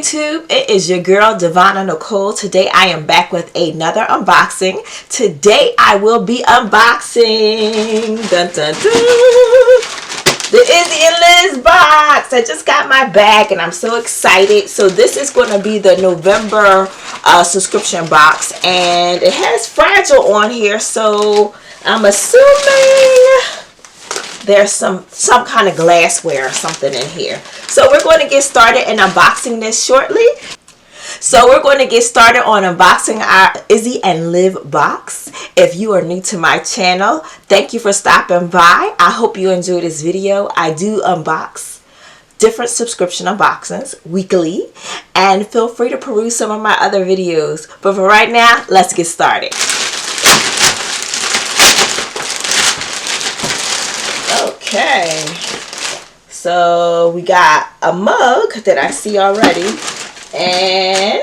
YouTube, it is your girl Devonna Nicole. Today I am back with another unboxing. Today I will be unboxing dun, dun, dun, the IZZY&LIV box. I just got my bag and I'm so excited. So this is going to be the November subscription box, and it has Fragile on here, so I'm assuming there's some kind of glassware or something in here. So we're going to get started in unboxing this shortly. So we're going to get started on unboxing our IZZY&LIV box. If you are new to my channel, thank you for stopping by. I hope you enjoyed this video. I do unbox different subscription unboxings weekly, and feel free to peruse some of my other videos. But for right now, let's get started. Okay, so we got a mug that I see already, and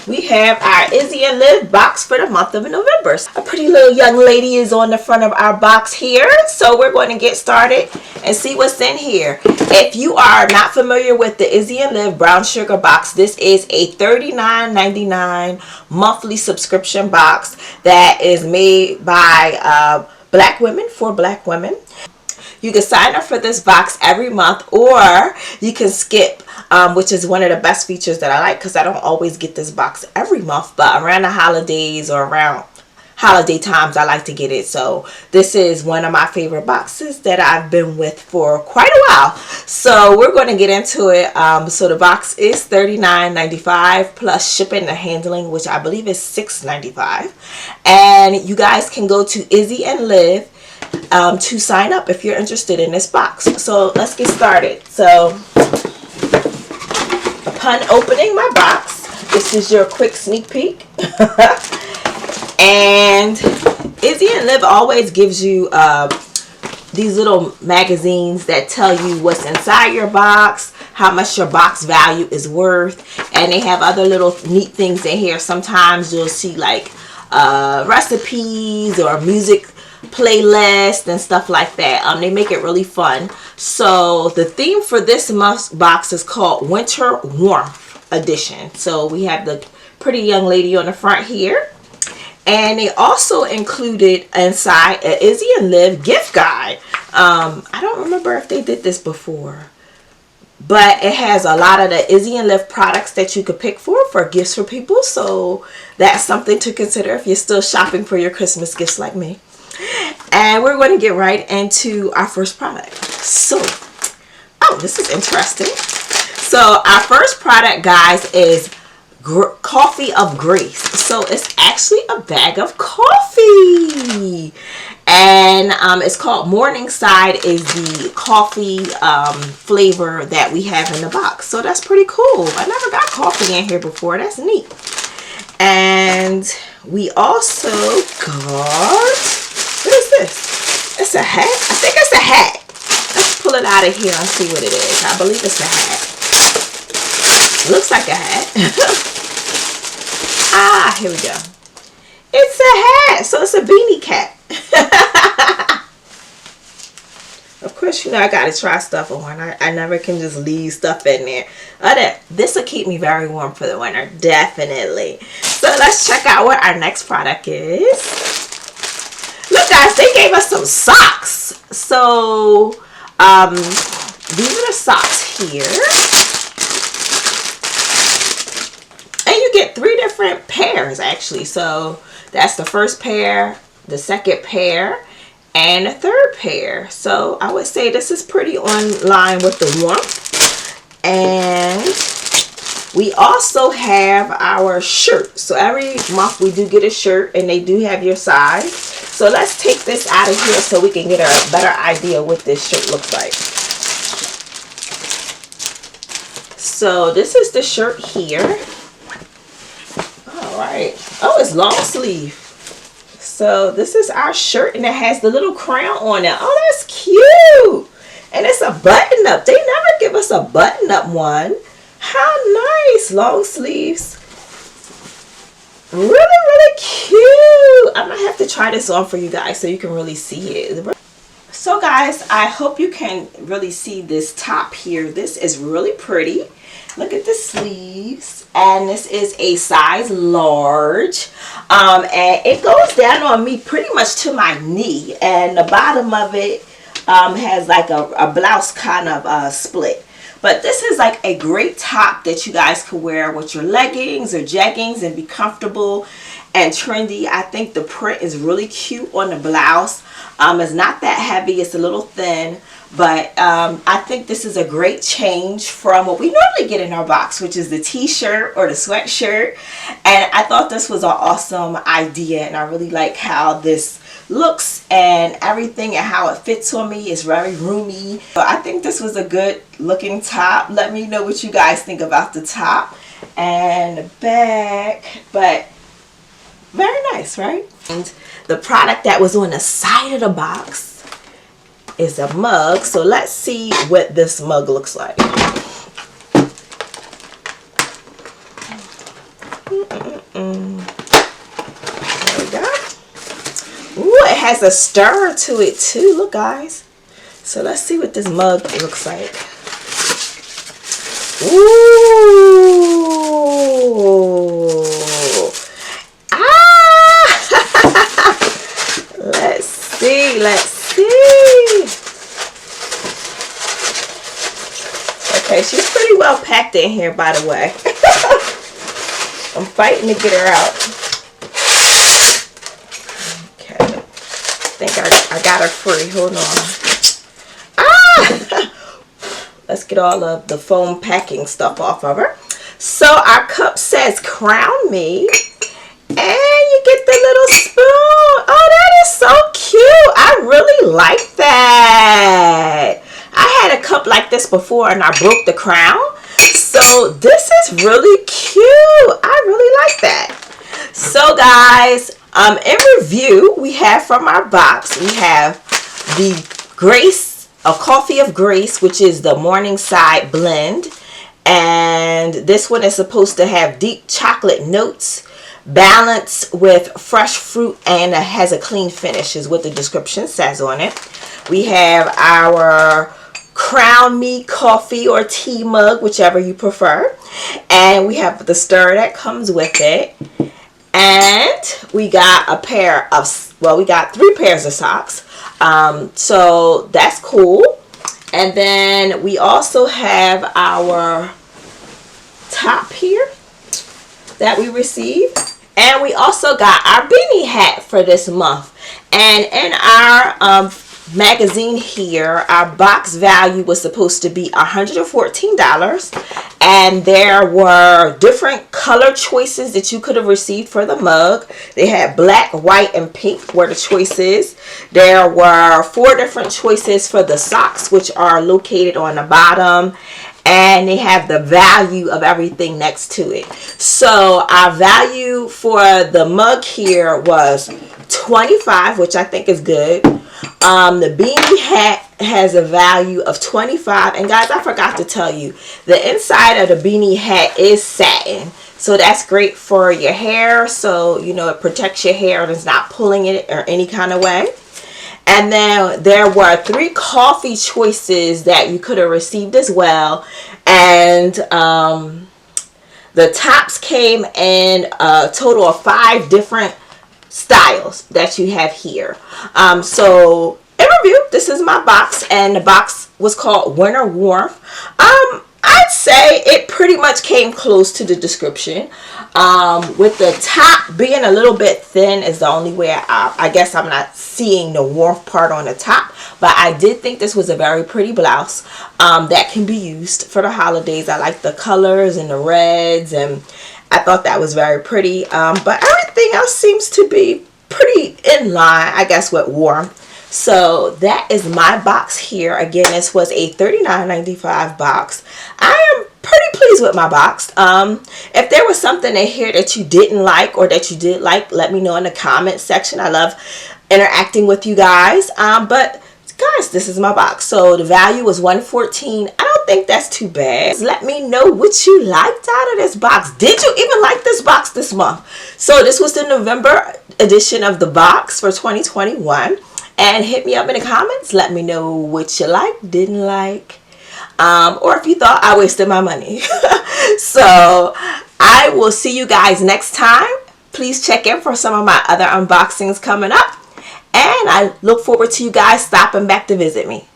we have our IZZY&LIV box for the month of November. A pretty little young lady is on the front of our box here, so we're going to get started and see what's in here. If you are not familiar with the IZZY&LIV brown sugar box, this is a $39.99 monthly subscription box that is made by black women for black women. You can sign up for this box every month, or you can skip, which is one of the best features that I like, because I don't always get this box every month, but around the holidays or around holiday times I like to get it. So this is one of my favorite boxes that I've been with for quite a while. So we're going to get into it. So the box is $39.95 plus shipping and handling, which I believe is $6.95. And you guys can go to IZZY&LIV to sign up if you're interested in this box. So let's get started. So upon opening my box, this is your quick sneak peek. And IZZY&LIV always gives you these little magazines that tell you what's inside your box, how much your box value is worth, and they have other little neat things in here. Sometimes you'll see like recipes or music playlist and stuff like that. They make it really fun. So the theme for this month's box is called Winter Warmth Edition. So we have the pretty young lady on the front here, and they also included inside an IZZY&LIV gift guide. I don't remember if they did this before, but it has a lot of the IZZY&LIV products that you could pick for gifts for people. So that's something to consider if you're still shopping for your Christmas gifts like me. And we're going to get right into our first product. So, oh, this is interesting. So our first product, guys, is Coffee of Grace. So it's actually a bag of coffee, and it's called Morningside, is the coffee flavor that we have in the box. So that's pretty cool. I never got coffee in here before. That's neat. And we also got, what is this? It's a hat. I think it's a hat. Let's pull it out of here and see what it is. I believe it's a hat. Looks like a hat. Ah, here we go. It's a hat. So it's a beanie cap. Of course, you know I gotta try stuff on. I never can just leave stuff in there. This will keep me very warm for the winter, definitely. So let's check out what our next product is. Look, guys, they gave us some socks. So these are the socks here, and you get 3 different pairs actually. So that's the first pair, the second pair, and the third pair. So I would say this is pretty on line with the warmth. And we also have our shirt. So every month we do get a shirt, and they do have your size. So let's take this out of here so we can get a better idea what this shirt looks like. So this is the shirt here. All right. Oh, it's long sleeve. So this is our shirt, and it has the little crown on it. Oh, that's cute. And it's a button up. They never give us a button up one. How nice. Long sleeves. Really, really cute. I'm gonna have to try this on for you guys so you can really see it. So guys, I hope you can really see this top here. This is really pretty. Look at the sleeves, and this is a size large, and it goes down on me pretty much to my knee, and the bottom of it has like a blouse kind of split. But this is like a great top that you guys could wear with your leggings or jeggings and be comfortable and trendy. I think the print is really cute on the blouse. It's not that heavy, it's a little thin, but I think this is a great change from what we normally get in our box, which is the t-shirt or the sweatshirt. And I thought this was an awesome idea, and I really like how this looks and everything and how it fits on me. It's very roomy. So I think this was a good looking top. Let me know what you guys think about the top and the back, but very nice, right? And the product that was on the side of the box is a mug. So let's see what this mug looks like. There we go. Ooh, it has a stir to it too. Look, guys. So let's see what this mug looks like. Ooh. Let's see. Okay, she's pretty well packed in here, by the way. I'm fighting to get her out. Okay. I think I got her free. Hold on. Let's get all of the foam packing stuff off of her. So our cup says crown me. And you get the little spoon. Oh, that is so cute. I really like that. I had a cup like this before and I broke the crown. So this is really cute. I really like that. So guys, in review, we have from our box, we have the Grace, a Coffee of Grace, which is the Morningside blend. And this one is supposed to have deep chocolate notes, balanced with fresh fruit, and it has a clean finish is what the description says on it. We have our Crown Me coffee or tea mug, whichever you prefer, and we have the stir that comes with it, and we got a pair of, well, we got 3 pairs of socks, so that's cool. And then we also have our top here that we received. And we also got our beanie hat for this month. And in our magazine here, our box value was supposed to be $114. And there were different color choices that you could have received for the mug. They had black, white, and pink were the choices. There were 4 different choices for the socks, which are located on the bottom. And they have the value of everything next to it. So our value for the mug here was $25, which I think is good. The beanie hat has a value of $25. And guys, I forgot to tell you, the inside of the beanie hat is satin. So that's great for your hair. So, you know, it protects your hair and it's not pulling it or any kind of way. And then there were 3 coffee choices that you could have received as well. And the tops came in a total of 5 different styles that you have here. So in review, this is my box, and the box was called Winter Warmth. I'd say it pretty much came close to the description. With the top being a little bit thin is the only way I guess I'm not seeing the warmth part on the top. But I did think this was a very pretty blouse that can be used for the holidays. I like the colors and the reds, and I thought that was very pretty. But everything else seems to be pretty in line, I guess, with warmth. So that is my box here. Again, this was a $39.95 box. I am pretty pleased with my box. If there was something in here that you didn't like or that you did like, let me know in the comment section. I love interacting with you guys. But guys, this is my box. So the value was $114. I don't think that's too bad. Let me know what you liked out of this box. Did you even like this box this month? So this was the November edition of the box for 2021. And hit me up in the comments. Let me know what you liked, didn't like, or if you thought I wasted my money. So I will see you guys next time. Please check in for some of my other unboxings coming up. And I look forward to you guys stopping back to visit me.